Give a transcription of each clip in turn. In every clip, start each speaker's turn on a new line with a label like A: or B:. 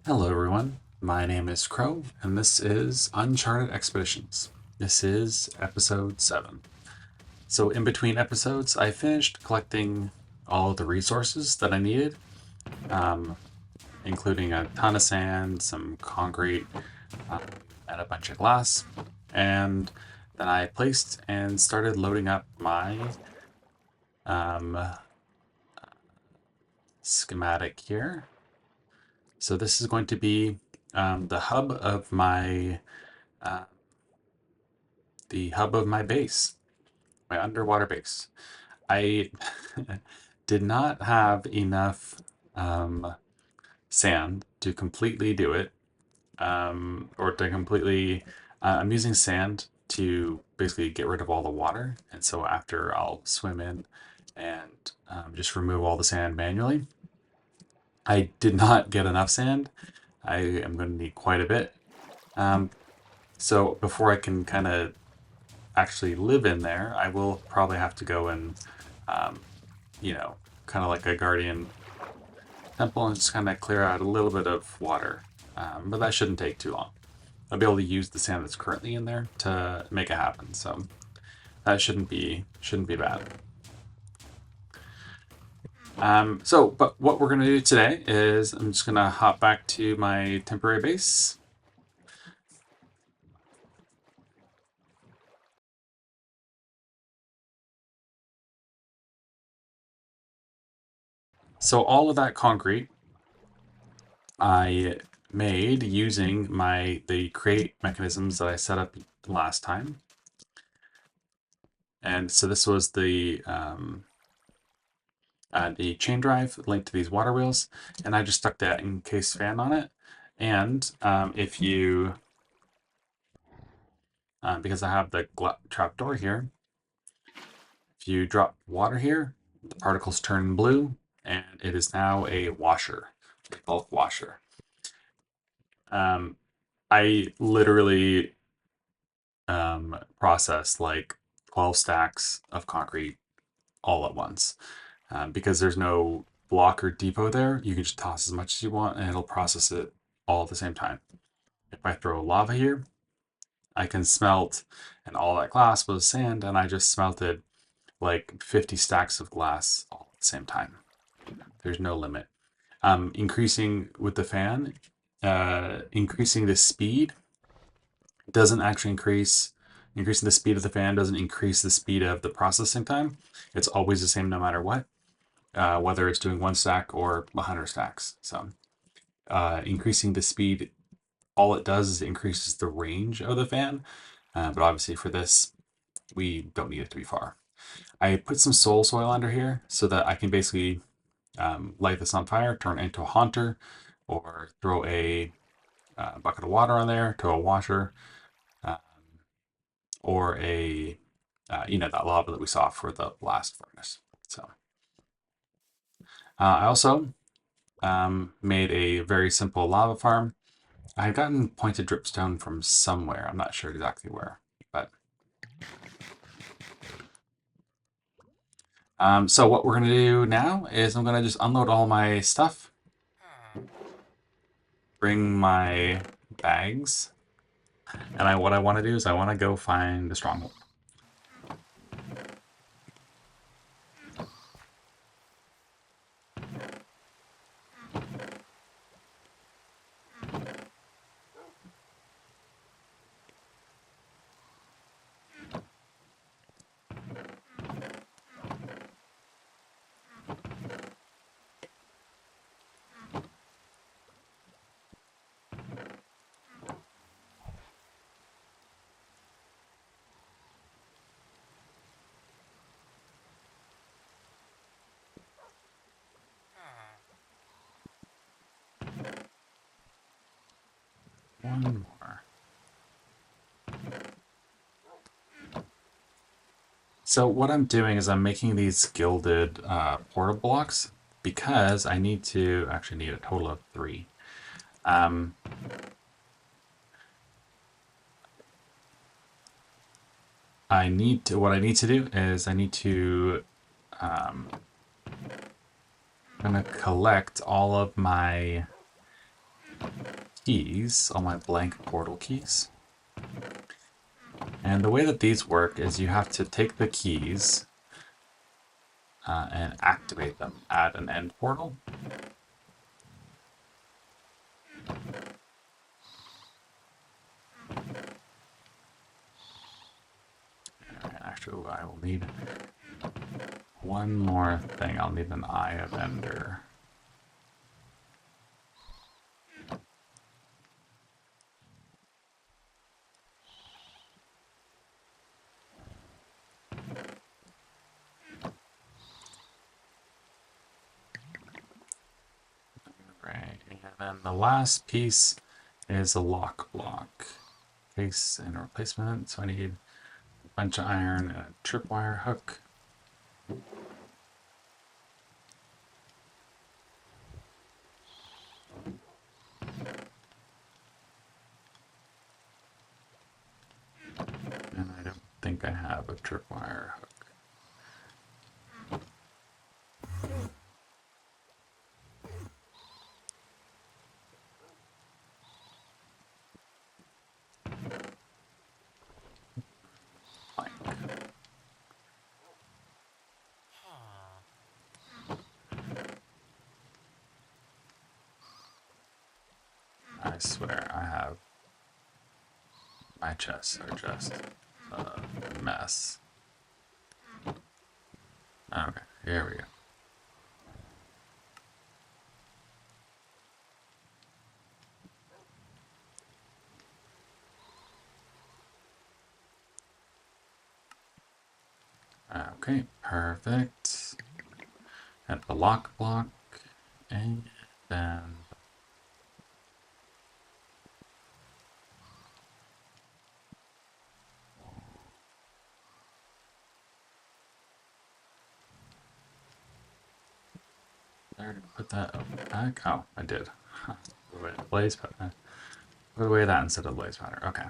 A: Hello everyone, my name is Crow, and this is Uncharted Expeditions. This is episode 7. So in between episodes, I finished collecting all of the resources that I needed, including a ton of sand, some concrete, and a bunch of glass. And then I placed and started loading up my um, schematic here. So this is going to be the hub of my uh, base, my underwater base. I did not have enough sand to completely do it, or to completely. I'm using sand to basically get rid of all the water, and so after I'll swim in and just remove all the sand manually. I did not get enough sand. I am going to need quite a bit. So before I can kind of actually live in there, I will probably have to go and, um, kind of like a guardian temple and just kind of clear out a little bit of water. But that shouldn't take too long. I'll be able to use the sand that's currently in there to make it happen. So that shouldn't be bad. But what we're gonna do today is I'm just gonna hop back to my temporary base. So all of that concrete I made using the crate mechanisms that I set up last time. And so this was the chain drive linked to these water wheels, and I just stuck that encased fan on it. And if you, because I have the trap door here, if you drop water here, the particles turn blue, and it is now a washer, a bulk washer. I literally processed like 12 stacks of concrete all at once. Because there's no block or depot there, you can just toss as much as you want and it'll process it all at the same time. If I throw lava here, I can smelt, and all that glass was sand, and I just smelted like 50 stacks of glass all at the same time. There's no limit. Increasing with the fan, increasing the speed doesn't actually increasing the speed of the fan doesn't increase the speed of the processing time. It's always the same no matter what, whether it's doing 1 stack or 100 stacks. So increasing the speed, all it does is increases the range of the fan. But obviously for this, we don't need it to be far. I put some soil under here so that I can basically light this on fire, turn it into a haunter, or throw a bucket of water on there to a washer, or that lava that we saw for the last furnace. So I also made a very simple lava farm. I've gotten pointed dripstone from somewhere. I'm not sure exactly where, but so what we're gonna do now is I'm gonna just unload all my stuff, bring my bags, and what I want to do is I want to go find the stronghold. One more. So what I'm doing is I'm making these gilded portal blocks because I need to actually need a total of 3. What I need to do is I need to I'm gonna collect all of my keys, all my blank portal keys. And the way that these work is you have to take the keys and activate them at an end portal. Actually, I will need one more thing. I'll need an Eye of Ender. Right, and then the last piece is a lock block. Case and replacement, so I need a bunch of iron and a tripwire hook. And I don't think I have a tripwire hook. Plank. I swear I have my chests are just a mess. Okay, here we go. Okay, perfect. And the lock block, and then I already put that back. Oh, I did. Put away the blaze powder. Put away that instead of blaze powder. Okay.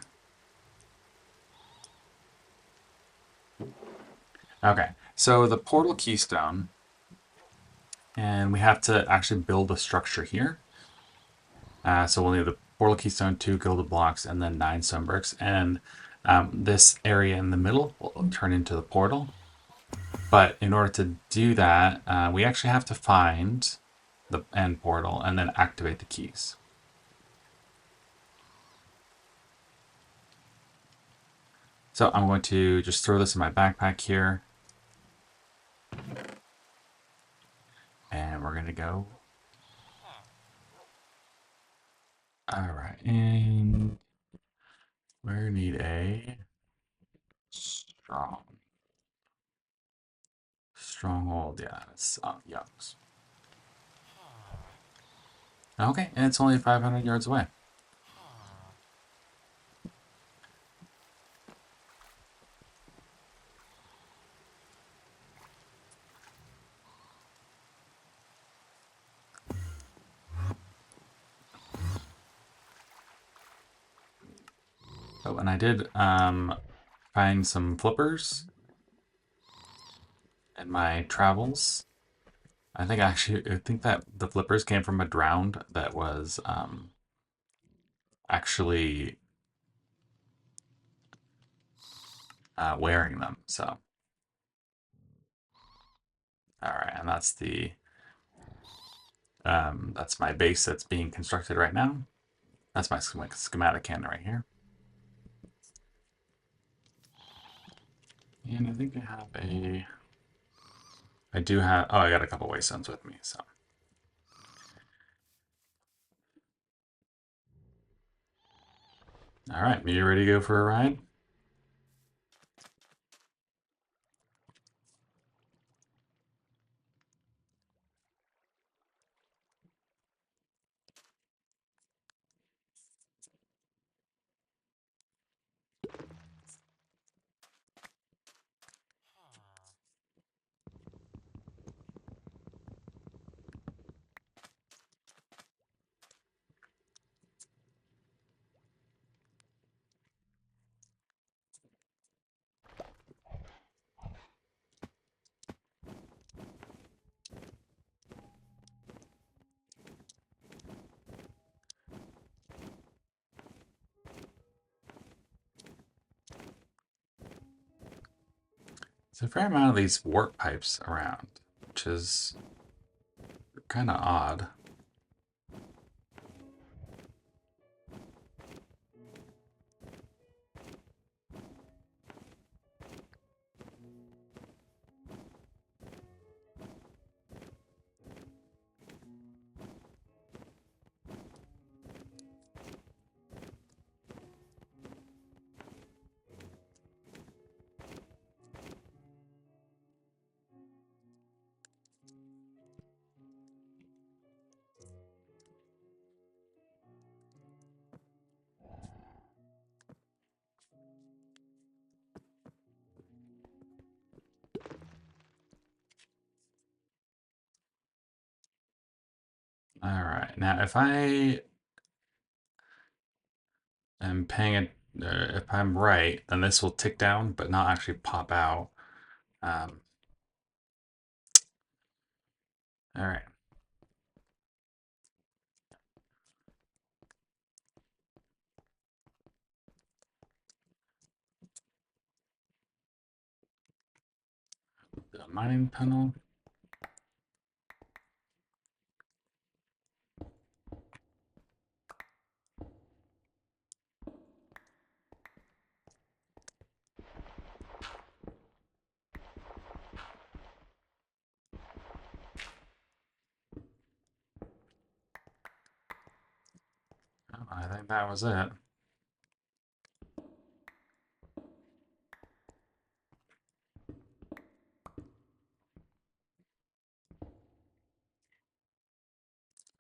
A: Okay. So the portal keystone, and we have to actually build a structure here. So we'll need the portal keystone, 2 gilded blocks, and then 9 stone bricks. And this area in the middle will turn into the portal. But in order to do that, we actually have to find the end portal and then activate the keys. So I'm going to just throw this in my backpack here. And we're going to go. All right. And we need a stronghold. Yeah, it's yucks. Okay, and it's only 500 yards away. Oh, and I did find some flippers in my travels. I think that the flippers came from a drowned that was actually wearing them. So, all right, and that's my base that's being constructed right now. That's my schematic cannon right here. And I think I do have, oh, I got a couple waystones with me, so. All right, you ready to go for a ride? There's a fair amount of these warp pipes around, which is kind of odd. All right, now if I am paying it, if I'm right, then this will tick down, but not actually pop out. Um, all right. The mining tunnel. Oh, I think that was it.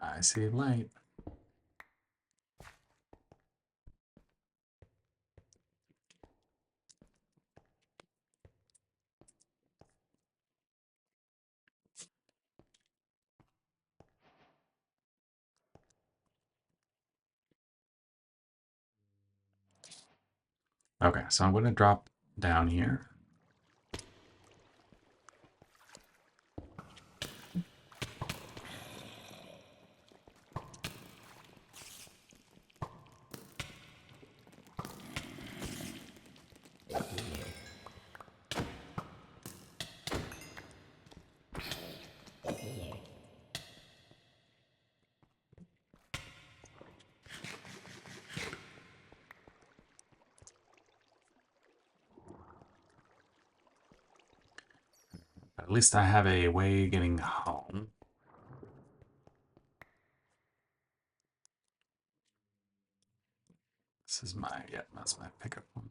A: I see light. Okay, so I'm going to drop down here. At least I have a way getting home. This is my, yeah, that's my pickup one.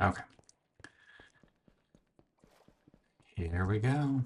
A: Okay. Here we go.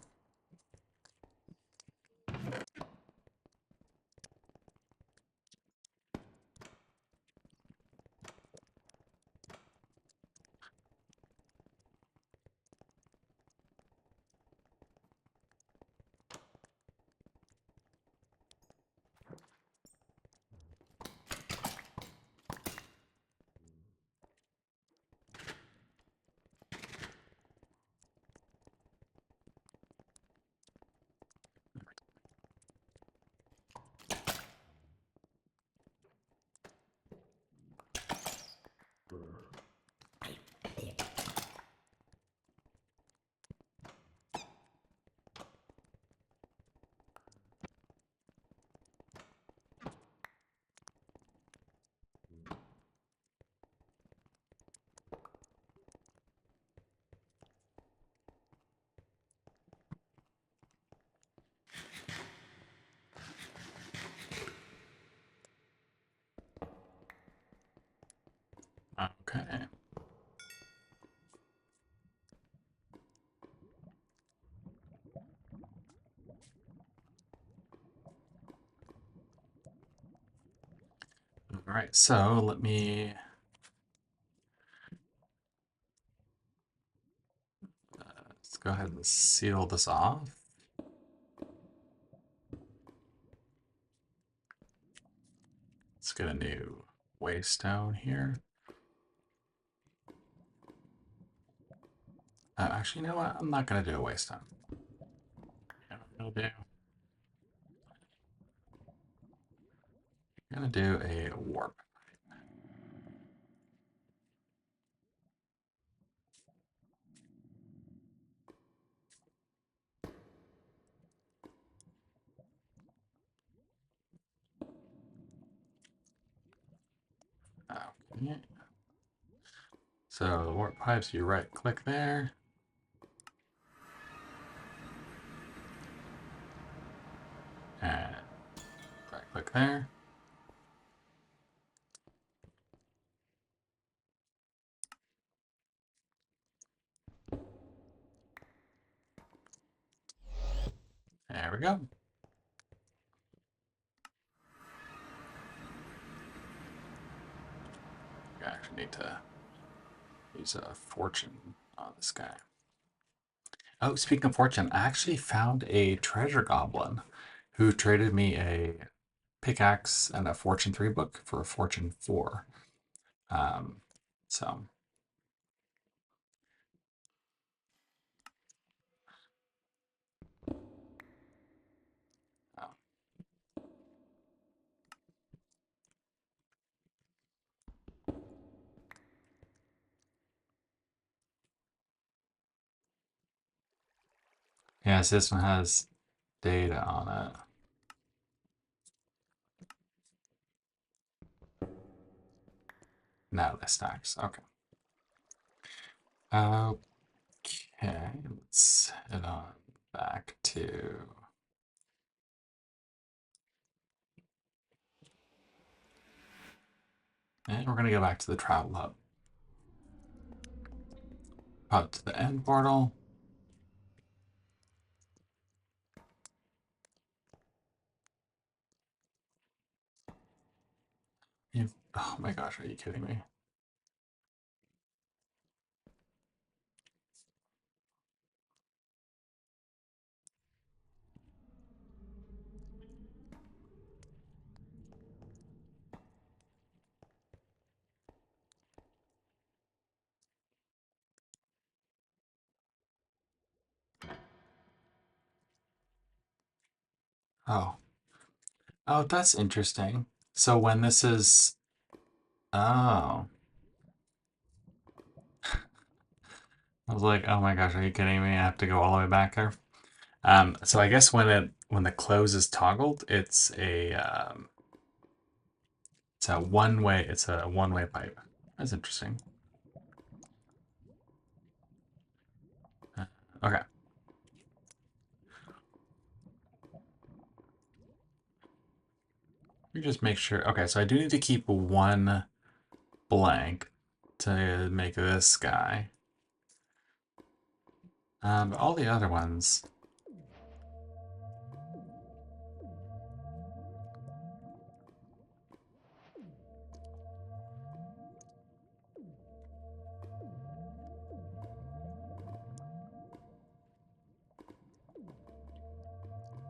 A: Okay. All right, so let me let's go ahead and seal this off. Let's get a new waystone here. Actually, you know what? I'm not going to do a waste time. You know what I'm going to do a warp. Okay. So the warp pipes, you right click there. And right click there. There we go. We actually need to use a fortune on this guy. Oh, speaking of fortune, I actually found a treasure goblin who traded me a pickaxe and a fortune 3 book for a fortune 4. Um, so, oh. Yeah, so this one has data on it. No, this stacks. Okay. Okay, let's head on back to. And we're going to go back to the travel hub. Up to the end portal. Oh my gosh, are you kidding me? Oh. Oh, that's interesting. So when this is. Oh. I was like, oh my gosh, are you kidding me? I have to go all the way back there. So I guess when the close is toggled, it's a one way pipe. That's interesting. Okay. Let me just make sure. Okay, so I do need to keep one blank to make this guy. But all the other ones.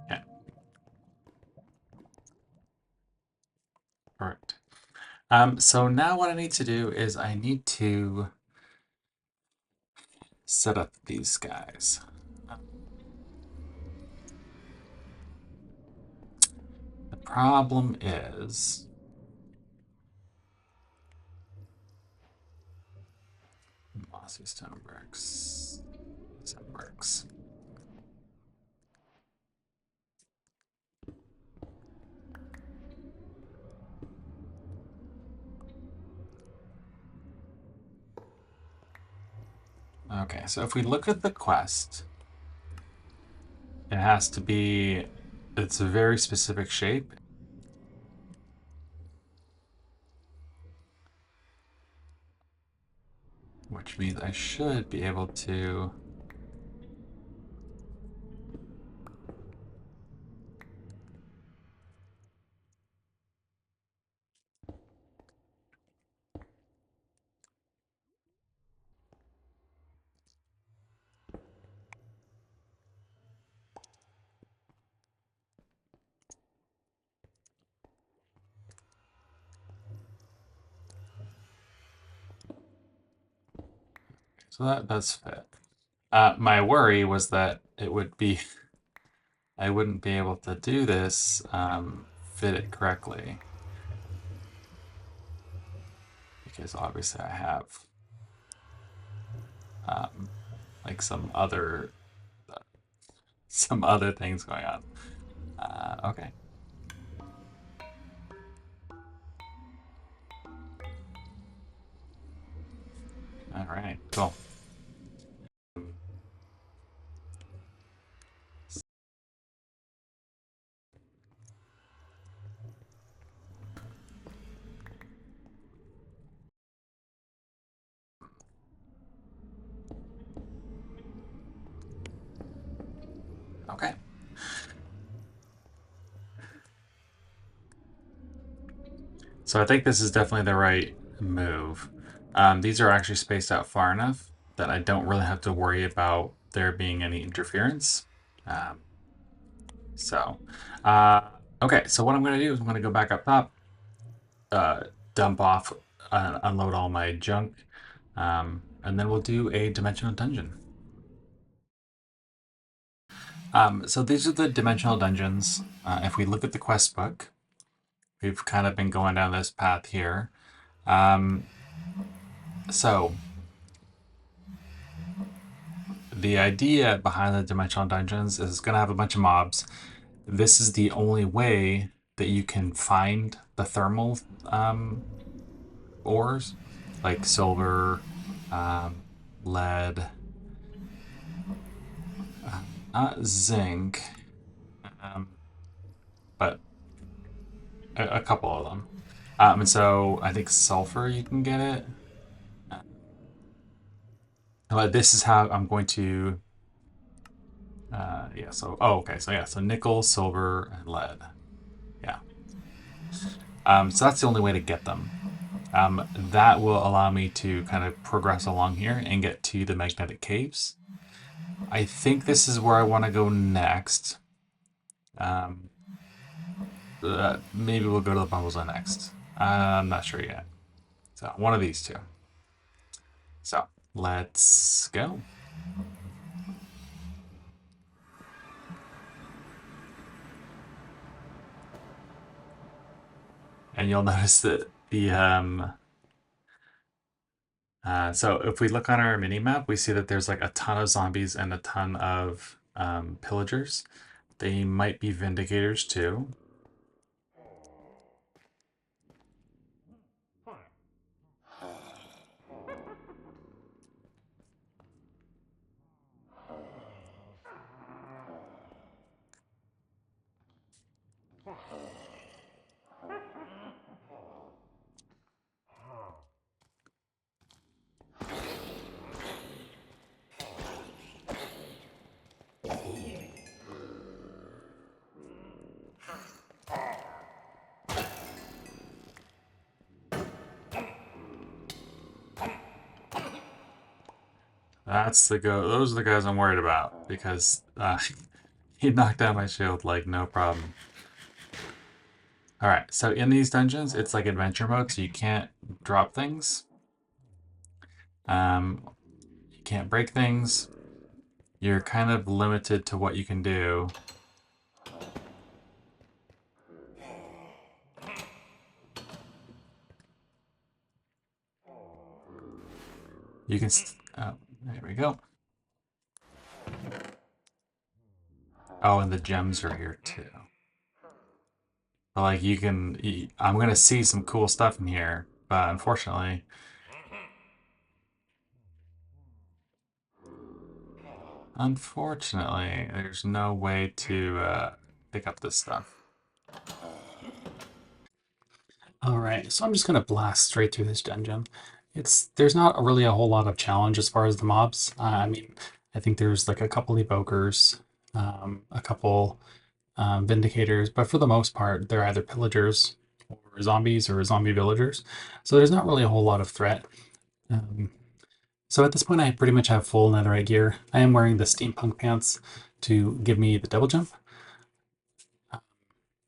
A: Yeah, perfect. So now what I need to do is I need to set up these guys. The problem is mossy stone bricks. Some bricks. Okay, so if we look at the quest, it has to be, it's a very specific shape. Which means I should be able to. So that does fit. My worry was that it would be I wouldn't be able to do this, fit it correctly, because obviously I have um, like some other things going on. Okay. All right. Cool. Okay. So I think this is definitely the right move. These are actually spaced out far enough that I don't really have to worry about there being any interference. Um, so, uh, okay. So what I'm going to do is I'm going to go back up top, uh, dump off, unload all my junk, and then we'll do a dimensional dungeon. So these are the dimensional dungeons. If we look at the quest book, we've kind of been going down this path here. Um, so the idea behind the dimensional dungeons is it's going to have a bunch of mobs. This is the only way that you can find the thermal ores, like silver, um, lead, not zinc, um, but a couple of them. And so I think sulfur you can get it. But this is how I'm going to. Yeah. So okay. So yeah. So nickel, silver, and lead. Yeah. So that's the only way to get them. That will allow me to kind of progress along here and get to the magnetic caves. I think this is where I want to go next. Um, Maybe we'll go to the bubbles next. I'm not sure yet. So one of these two. So let's go. And you'll notice that so if we look on our mini map, we see that there's like a ton of zombies and a ton of pillagers. They might be vindicators too. Those are the guys I'm worried about because he knocked down my shield like no problem. All right, so in these dungeons, it's like adventure mode, so you can't drop things. You can't break things. You're kind of limited to what you can do. You can. Oh, there we go. Oh, and the gems are here too. But like you can, I'm gonna see some cool stuff in here, but unfortunately, there's no way to pick up this stuff.
B: All right, so I'm just gonna blast straight through this dungeon. There's not really a whole lot of challenge as far as the mobs. I mean, I think there's like a couple evokers, a couple vindicators, but for the most part, they're either pillagers or zombies or zombie villagers. So there's not really a whole lot of threat. Um, so at this point, I pretty much have full netherite gear. I am wearing the steampunk pants to give me the double jump.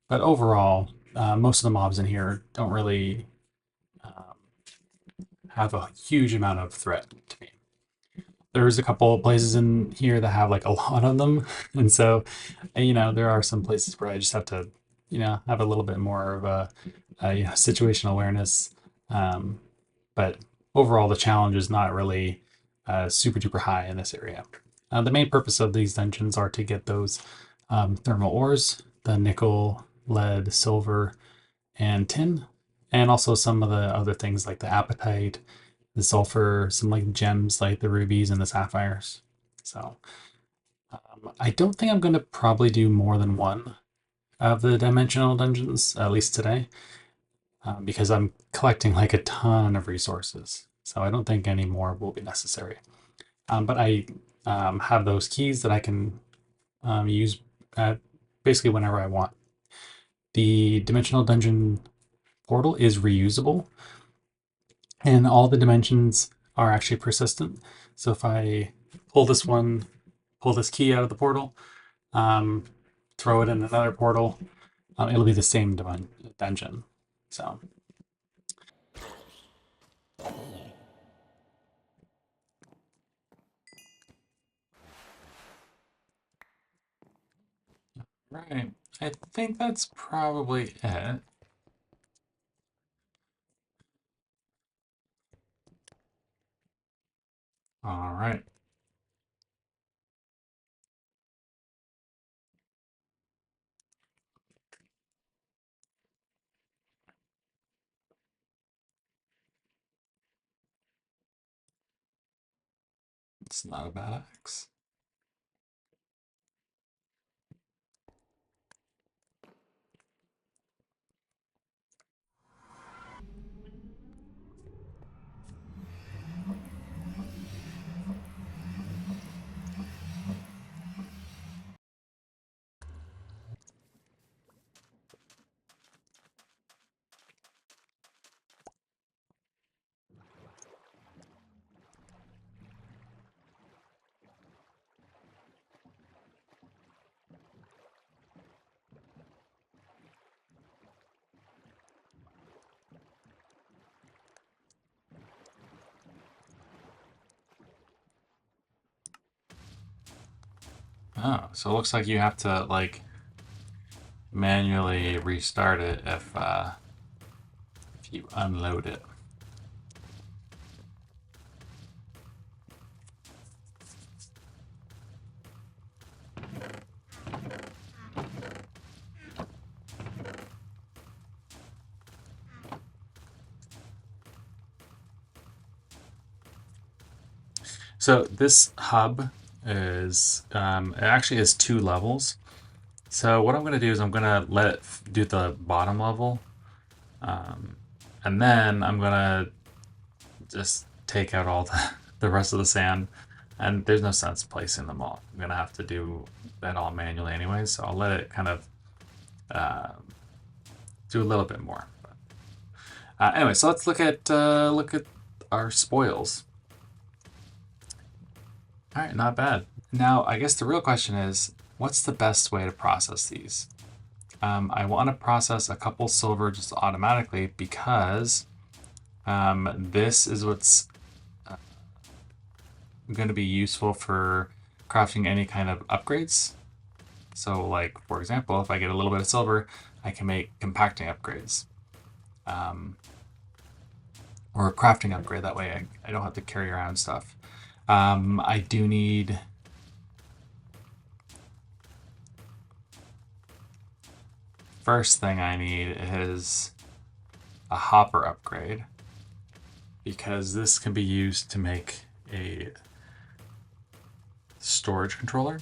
B: But overall, most of the mobs in here don't really um, have a huge amount of threat to me. there's a couple of places in here that have like a lot of them, and so there are some places where I just have to have a little bit more of a situational awareness. Um, but overall, the challenge is not really super duper high in this area. The main purpose of these dungeons are to get those thermal ores, the nickel, lead, silver, and tin, and also some of the other things like the apatite, the sulfur, some like gems like the rubies and the sapphires. So I don't think I'm going to probably do more than one of the dimensional dungeons, at least today, because I'm collecting like a ton of resources. So I don't think any more will be necessary. But I have those keys that I can use basically whenever I want. The dimensional dungeon portal is reusable, and all the dimensions are actually persistent. So if I pull this one, pull this key out of the portal, um, throw it in another portal, it'll be the same dungeon. So, right. I think that's probably it. All right. It's not a bad axe. Oh, so it looks like you have to like manually restart it if you unload it. So this hub it actually has two levels. So what I'm going to do is I'm going to let it do the bottom level, um, and then I'm going to just take out all the rest of the sand. And there's no sense placing them all. I'm going to have to do that all manually anyway, so I'll let it kind of uh, do a little bit more. Anyway, so let's look at our spoils. All right, not bad. Now, I guess the real question is, what's the best way to process these? I want to process a couple silver just automatically because this is what's going to be useful for crafting any kind of upgrades. So, like, for example, if I get a little bit of silver, I can make compacting upgrades. Or a crafting upgrade, that way I don't have to carry around stuff. I do need first thing I need is a hopper upgrade because this can be used to make a storage controller,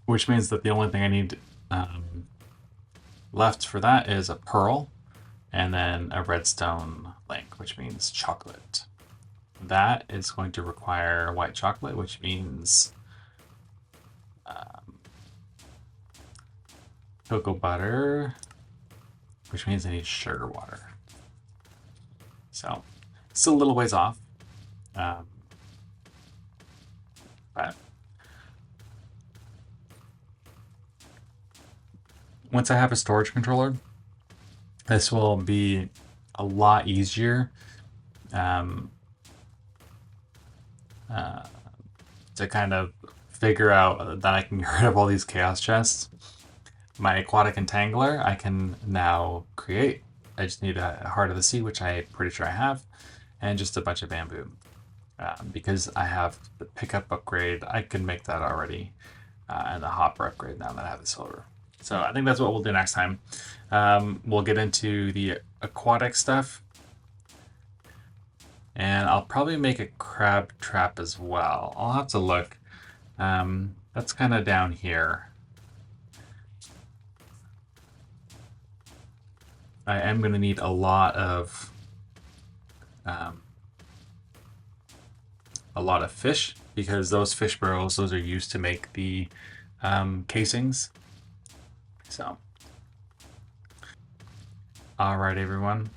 B: which means that the only thing I need left for that is a pearl and then a redstone link, which means chocolate. That is going to require white chocolate, which means cocoa butter, which means I need sugar water. So, still a little ways off. But once I have a storage controller, this will be a lot easier
A: to kind of figure out that I can get rid of all these chaos chests. My aquatic entangler I can now create. I just need a heart of the sea, which I'm pretty sure I have, and just a bunch of bamboo. Because I have the pickup upgrade, I can make that already, and the hopper upgrade now that I have the silver. So I think that's what we'll do next time. We'll get into the aquatic stuff, and I'll probably make a crab trap as well. I'll have to look. That's kind of down here. I am going to need um, a lot of fish because those fish burrows, those are used to make the casings. So, all right, everyone.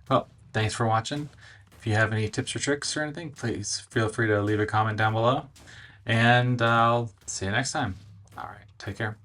A: Well, thanks for watching. If you have any tips or tricks or anything, please feel free to leave a comment down below. And I'll see you next time. All right, take care.